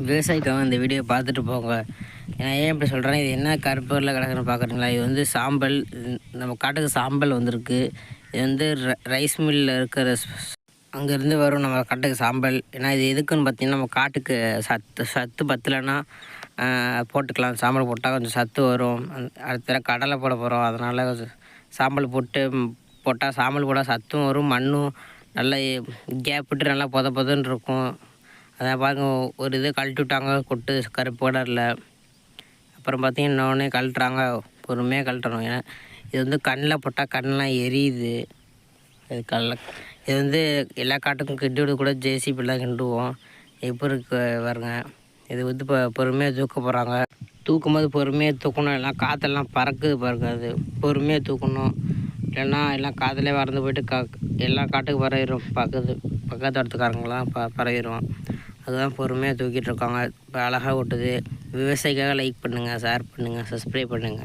விவசாயிக்காக இந்த வீடியோ பார்த்துட்டு போங்க. ஏன்னா ஏன் இப்படி சொல்கிறேன்னா, இது என்ன கருப்பு கலரில் கிடக்குன்னு பார்க்குறீங்களா? இது வந்து சாம்பல். நம்ம காட்டுக்கு சாம்பல் வந்திருக்கு. இது வந்து ரைஸ் மில்லில் இருக்கிற அங்கேருந்து வரும் நம்ம காட்டுக்கு சாம்பல். ஏன்னா இது எதுக்குன்னு பார்த்தீங்கன்னா, நம்ம காட்டுக்கு சத்து பத்தலைன்னா போட்டுக்கலாம். சாம்பல் போட்டால் கொஞ்சம் சத்து வரும். அடுத்த கடலை போட போகிறோம். அதனால் சாம்பல் போட்டால் சாம்பல் போட்டால் சத்தும் வரும், மண்ணும் நல்லா கேப் விட்டு நல்லா பொதன்னு இருக்கும். அதை பாருங்க, ஒரு இது கழட்டி விட்டாங்க கொட்டு கருப்பு கலரில். அப்புறம் பார்த்திங்கன்னா இன்னொன்னே கழட்டுறாங்க, பொறுமையாக கழட்டணும். ஏன்னா இது வந்து கண்ணில் போட்டால் கண்ணெலாம் எரியுது. இது வந்து எல்லா காட்டுக்கும் கிண்டி விட கூட ஜேசிபிலாம் கிண்டுவோம். இப்போ இருக்கு பாருங்க. இது வந்து இப்போ பொறுமையாக தூக்க போகிறாங்க. தூக்கும்போது பொறுமையாக தூக்கணும். எல்லாம் காற்றெல்லாம் பறக்குது பாருங்க. அது பொறுமையாக தூக்கணும். இல்லைன்னா எல்லாம் காற்றுலேயே பறந்து போயிட்டு எல்லா காட்டுக்கு பரவிடும். பக்கத்து இடத்துக்காரங்களாம் பரவிடும். அதுதான் பொறுமையாக தூக்கிட்டு இருக்காங்க. இப்போ அழகாக ஓட்டுது. விவசாயிக்காக லைக் பண்ணுங்கள், ஷேர் பண்ணுங்கள், சப்ஸ்கிரைப் பண்ணுங்கள்.